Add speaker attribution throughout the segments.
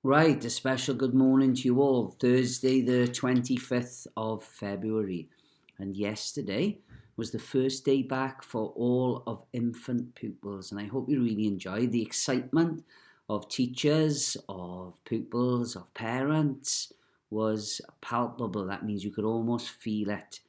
Speaker 1: Right, a special good morning to you all. Thursday, the 25th of February. And yesterday was the first day back for all of infant pupils. And I hope you really enjoyed the excitement of teachers, of pupils, of parents was palpable. That means you could almost feel it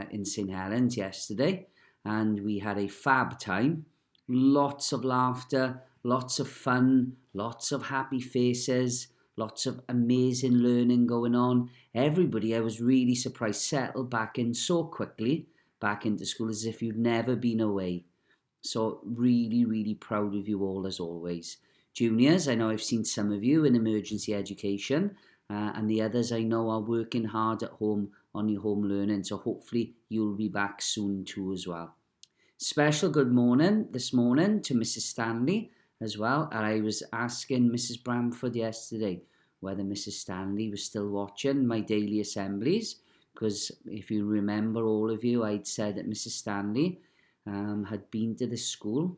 Speaker 1: in St. Helens yesterday. And we had a fab time. Lots of laughter, lots of fun, lots of happy faces, lots of amazing learning going on. Everybody, I was really surprised, settled back in so quickly, back into school as if you'd never been away. So really, really proud of you all as always. Juniors, I know I've seen some of you in emergency education, and the others I know are working hard at home on your home learning. So hopefully you'll be back soon too as well. Special good morning this morning to Mrs. Stanley as well. And I was asking Mrs. Bramford yesterday whether Mrs. Stanley was still watching my daily assemblies, because if you remember, all of you, I'd said that Mrs. Stanley had been to this school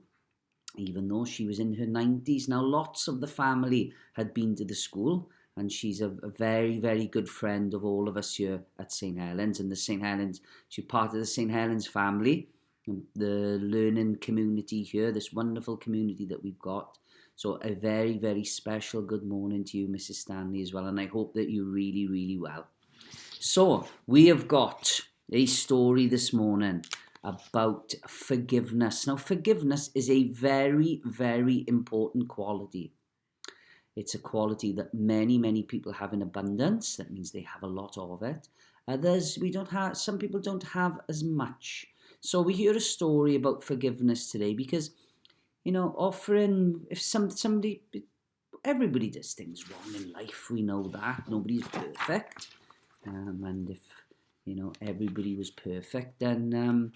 Speaker 1: even though she was in her 90s. Now, lots of the family had been to the school, and she's a very, very good friend of all of us here at St. Helens. And the St. Helens, she's part of the St. Helens family, the learning community here, this wonderful community that we've got. So a very, very special good morning to you, Mrs. Stanley, as well. And I hope that you're really, really well. So we have got a story this morning about forgiveness. Now, forgiveness is a very, very important quality. It's a quality that many, many people have in abundance. That means they have a lot of it. Others, we don't have, some people don't have as much. So we hear a story about forgiveness today because, offering, if somebody, everybody does things wrong in life. We know that. Nobody's perfect. And if, everybody was perfect, then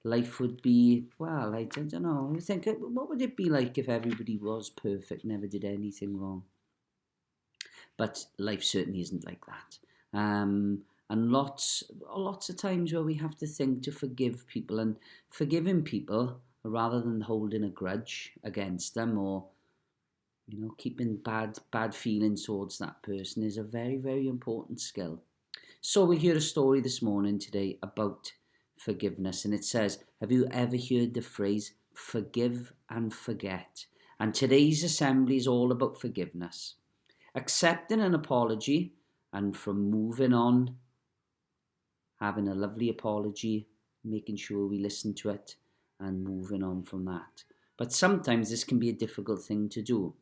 Speaker 1: life would be, well, I don't know. I think, what would it be like if everybody was perfect, never did anything wrong? But life certainly isn't like that. And lots of times where we have to think to forgive people, and forgiving people rather than holding a grudge against them, or keeping bad feelings towards that person, is a very, very important skill. So we'll hear a story this morning today about forgiveness, and it says, have you ever heard the phrase forgive and forget? And today's assembly is all about forgiveness, accepting an apology, and from moving on, having a lovely apology, making sure we listen to it and moving on from that. But sometimes this can be a difficult thing to do.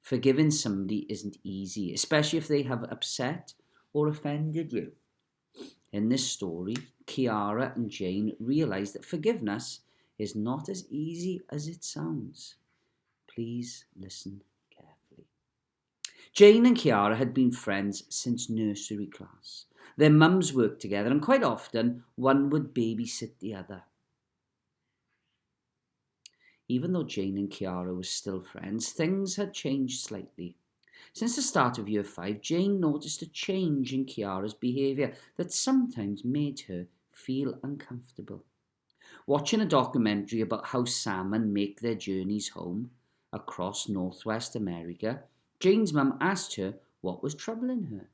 Speaker 1: Forgiving somebody isn't easy, especially if they have upset or offended you. In this story, Kiara and Jane realize that forgiveness is not as easy as it sounds. Please listen carefully. Jane and Kiara had been friends since nursery class. Their mums worked together, and quite often one would babysit the other. Even though Jane and Kiara were still friends, things had changed slightly. Since the start of year 5, Jane noticed a change in Kiara's behaviour that sometimes made her feel uncomfortable. Watching a documentary about how salmon make their journeys home across Northwest America, Jane's mum asked her what was troubling her.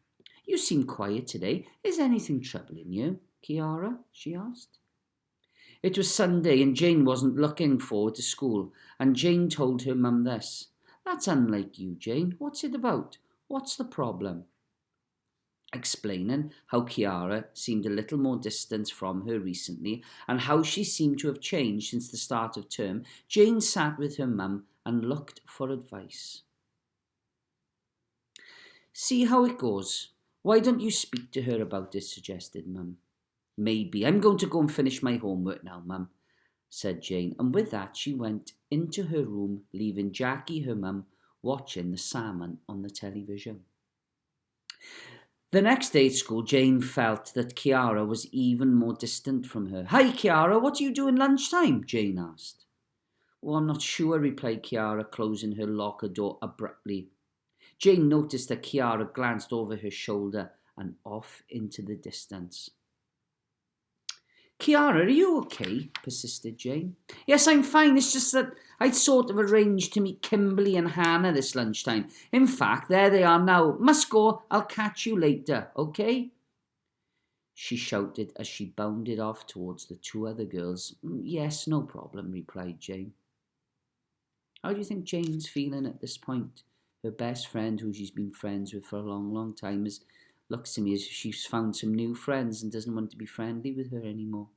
Speaker 1: You seem quiet today. Is anything troubling you, Kiara? She asked. It was Sunday and Jane wasn't looking forward to school, and Jane told her mum this. That's unlike you, Jane. What's it about? What's the problem? Explaining how Kiara seemed a little more distant from her recently and how she seemed to have changed since the start of term, Jane sat with her mum and looked for advice. See how it goes. Why don't you speak to her about this, suggested mum. Maybe. I'm going to go and finish my homework now, mum, said Jane, and with that she went into her room, leaving Jackie, her mum, watching the salmon on the television. The next day at school, Jane felt that Kiara was even more distant from her. Hi, Kiara, what are you doing lunchtime? Jane asked. Well, I'm not sure, replied Kiara, closing her locker door abruptly. Jane noticed that Kiara glanced over her shoulder and off into the distance. Kiara, are you okay? Persisted Jane. Yes, I'm fine. It's just that I'd sort of arranged to meet Kimberly and Hannah this lunchtime. In fact, there they are now. Must go. I'll catch you later, okay? She shouted as she bounded off towards the two other girls. Yes, no problem, replied Jane. How do you think Jane's feeling at this point? Her best friend, who she's been friends with for a long, long time, looks to me as if she's found some new friends and doesn't want to be friendly with her anymore.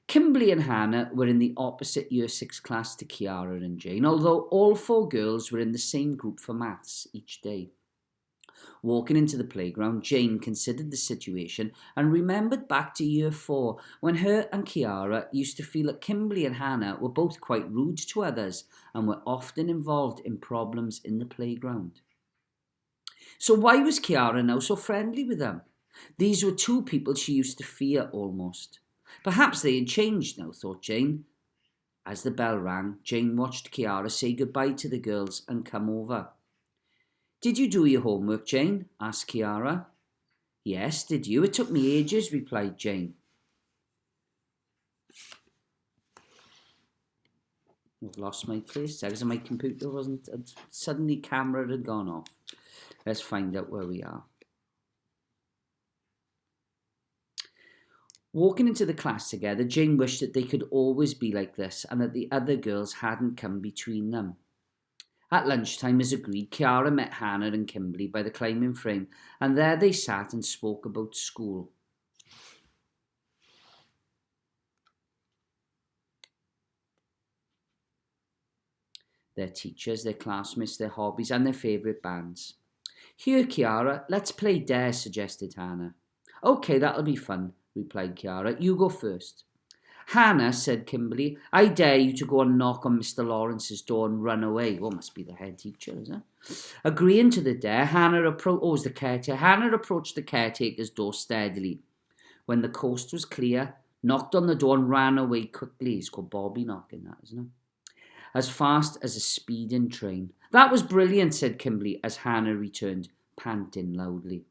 Speaker 1: Kimberly and Hannah were in the opposite Year 6 class to Kiara and Jane, although all four girls were in the same group for maths each day. Walking into the playground, Jane considered the situation and remembered back to Year 4 when her and Kiara used to feel that Kimberly and Hannah were both quite rude to others and were often involved in problems in the playground. So why was Kiara now so friendly with them? These were two people she used to fear almost. Perhaps they had changed now, thought Jane. As the bell rang, Jane watched Kiara say goodbye to the girls and come over. Did you do your homework, Jane? Asked Kiara. Yes, did you? It took me ages, replied Jane. I've lost my place because my computer wasn't. Suddenly, camera had gone off. Let's find out where we are. Walking into the class together, Jane wished that they could always be like this and that the other girls hadn't come between them. At lunchtime, as agreed, Kiara met Hannah and Kimberly by the climbing frame, and there they sat and spoke about school. Their teachers, their classmates, their hobbies, and their favourite bands. Here, Kiara, let's play Dare, suggested Hannah. Okay, that'll be fun, replied Kiara. You go first. Hannah, said Kimberly, I dare you to go and knock on Mr. Lawrence's door and run away. Oh, must be the head teacher, isn't it? Agreeing to the dare, Hannah approached the caretaker's door steadily. When the coast was clear, knocked on the door and ran away quickly. It's called Bobby knocking, that, isn't it? As fast as a speeding train. That was brilliant, said Kimberly as Hannah returned, panting loudly.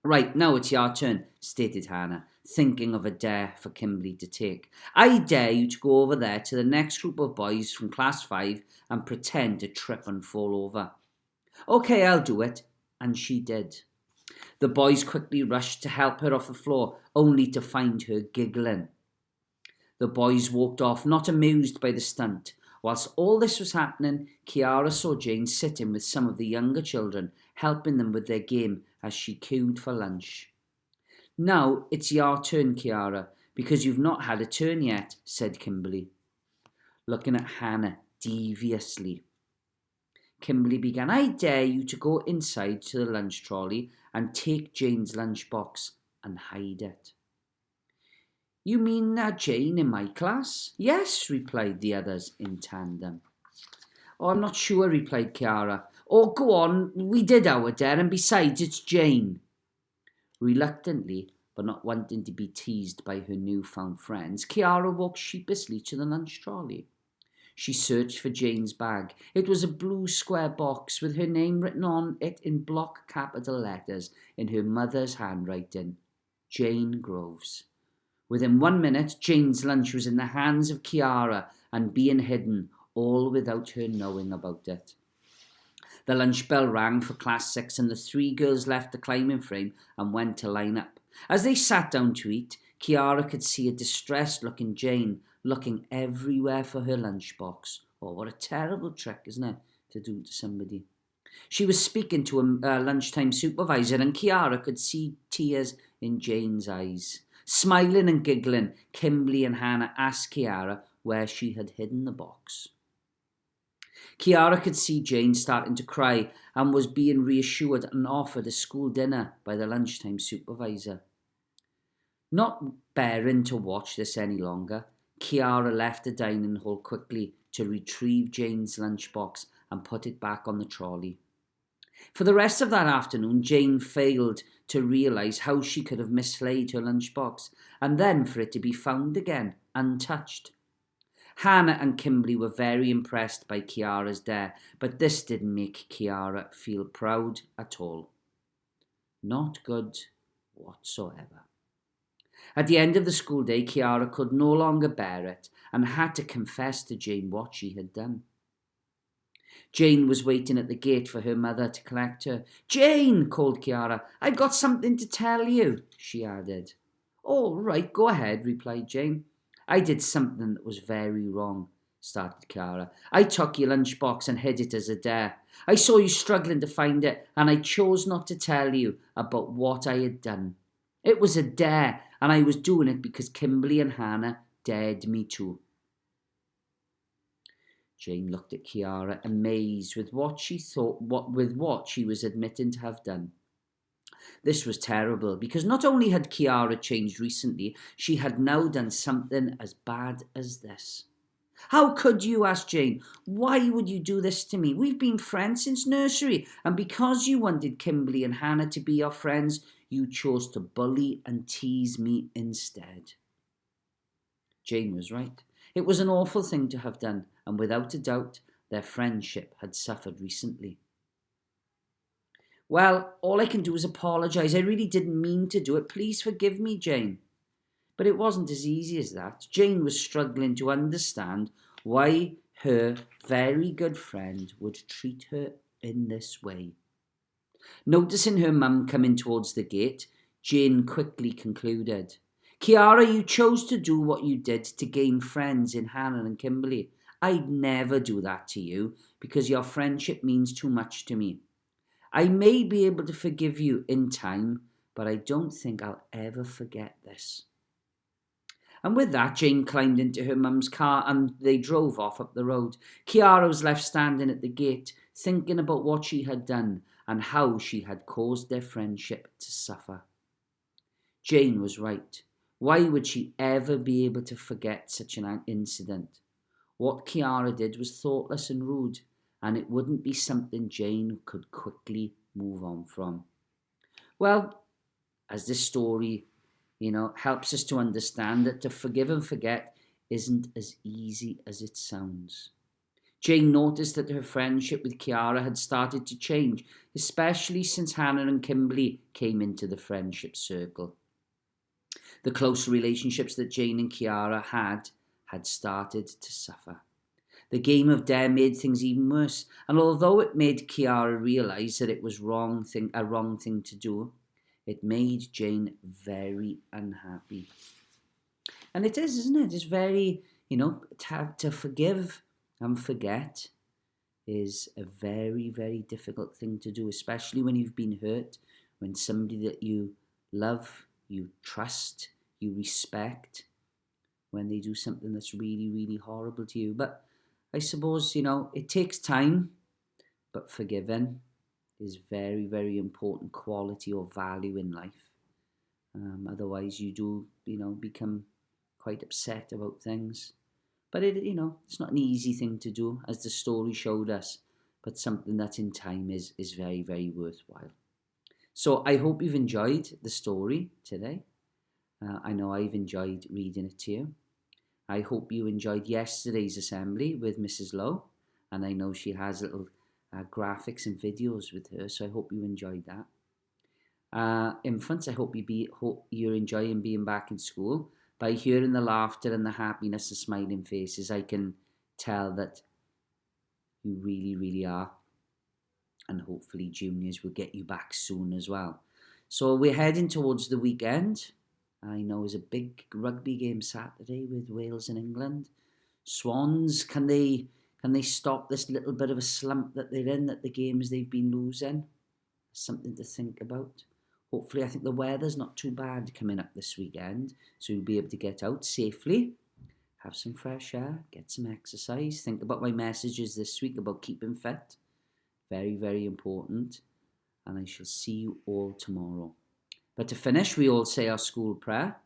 Speaker 1: Right, now it's your turn, stated Hannah, thinking of a dare for Kimberly to take. I dare you to go over there to the next group of boys from class 5 and pretend to trip and fall over. Okay, I'll do it. And she did. The boys quickly rushed to help her off the floor, only to find her giggling. The boys walked off, not amused by the stunt. Whilst all this was happening, Kiara saw Jane sitting with some of the younger children, helping them with their game as she queued for lunch. Now it's your turn, Kiara, because you've not had a turn yet, said Kimberly, looking at Hannah deviously. Kimberly began, I dare you to go inside to the lunch trolley and take Jane's lunchbox and hide it. You mean Jane in my class? Yes, replied the others in tandem. Oh, I'm not sure, replied Kiara. Oh, go on, we did our dare, and besides, it's Jane. Reluctantly, but not wanting to be teased by her newfound friends, Kiara walked sheepishly to the lunch trolley. She searched for Jane's bag. It was a blue square box with her name written on it in block capital letters in her mother's handwriting. Jane Groves. Within 1 minute, Jane's lunch was in the hands of Kiara and being hidden, all without her knowing about it. The lunch bell rang for class 6 and the 3 girls left the climbing frame and went to line up. As they sat down to eat, Kiara could see a distressed-looking Jane looking everywhere for her lunchbox. Oh, what a terrible trick, isn't it, to do to somebody? She was speaking to a lunchtime supervisor and Kiara could see tears in Jane's eyes. Smiling and giggling, Kimberly and Hannah asked Kiara where she had hidden the box. Kiara could see Jane starting to cry and was being reassured and offered a school dinner by the lunchtime supervisor. Not bearing to watch this any longer, Kiara left the dining hall quickly to retrieve Jane's lunchbox and put it back on the trolley. For the rest of that afternoon, Jane failed to realise how she could have mislaid her lunchbox, and then for it to be found again, untouched. Hannah and Kimberly were very impressed by Kiara's dare, but this didn't make Kiara feel proud at all. Not good whatsoever. At the end of the school day, Kiara could no longer bear it and had to confess to Jane what she had done. Jane was waiting at the gate for her mother to collect her. "Jane," called Kiara, "I've got something to tell you," she added. "All right, go ahead," replied Jane. "I did something that was very wrong," started Kiara. "I took your lunchbox and hid it as a dare. I saw you struggling to find it, and I chose not to tell you about what I had done. It was a dare, and I was doing it because Kimberly and Hannah dared me to." Jane looked at Kiara, amazed with what she was admitting to have done. This was terrible, because not only had Kiara changed recently, she had now done something as bad as this. "How could you?" asked Jane. "Why would you do this to me? We've been friends since nursery, and because you wanted Kimberly and Hannah to be your friends, you chose to bully and tease me instead." Jane was right. It was an awful thing to have done, and without a doubt, their friendship had suffered recently. "Well, all I can do is apologise. I really didn't mean to do it. Please forgive me, Jane." But it wasn't as easy as that. Jane was struggling to understand why her very good friend would treat her in this way. Noticing her mum coming towards the gate, Jane quickly concluded, "Kiara, you chose to do what you did to gain friends in Hannah and Kimberly. I'd never do that to you because your friendship means too much to me. I may be able to forgive you in time, but I don't think I'll ever forget this." And with that, Jane climbed into her mum's car and they drove off up the road. Kiara was left standing at the gate, thinking about what she had done and how she had caused their friendship to suffer. Jane was right. Why would she ever be able to forget such an incident? What Kiara did was thoughtless and rude, and it wouldn't be something Jane could quickly move on from. Well, as this story, helps us to understand that to forgive and forget isn't as easy as it sounds. Jane noticed that her friendship with Kiara had started to change, especially since Hannah and Kimberly came into the friendship circle. The close relationships that Jane and Kiara had started to suffer. The game of dare made things even worse, and although it made Kiara realise that it was a wrong thing to do, it made Jane very unhappy. And it is, isn't it? It's very, to forgive and forget is a very, very difficult thing to do, especially when you've been hurt, when somebody that you love, you trust, you respect, when they do something that's really, really horrible to you. But I suppose, it takes time, but forgiving is very, very important quality or value in life. Otherwise, you do, become quite upset about things. But it's not an easy thing to do, as the story showed us, but something that in time is very, very worthwhile. So I hope you've enjoyed the story today. I know I've enjoyed reading it to you. I hope you enjoyed yesterday's assembly with Mrs. Lowe, and I know she has little graphics and videos with her, so I hope you enjoyed that. Infants, I hope you're enjoying being back in school. By hearing the laughter and the happiness and smiling faces, I can tell that you really, really are. And hopefully juniors will get you back soon as well. So we're heading towards the weekend. I know there's a big rugby game Saturday with Wales and England. Swans, can they stop this little bit of a slump that they're in, that the games they've been losing? Something to think about. Hopefully, I think the weather's not too bad coming up this weekend, so you'll be able to get out safely, have some fresh air, get some exercise. Think about my messages this week about keeping fit. Very, very important. And I shall see you all tomorrow. But to finish, we all say our school prayer.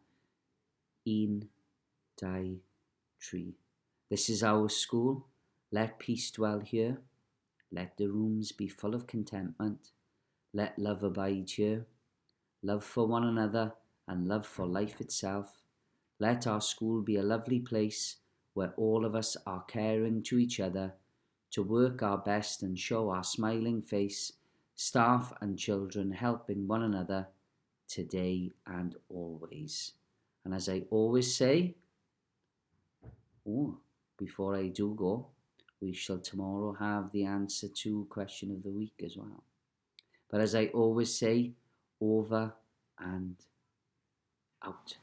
Speaker 1: Un, Dau, Tri. This is our school. Let peace dwell here. Let the rooms be full of contentment. Let love abide here. Love for one another and love for life itself. Let our school be a lovely place where all of us are caring to each other, to work our best and show our smiling face, staff and children helping one another today and always. And as I always say, before I do go, we shall tomorrow have the answer to question of the week as well. But as I always say, over and out.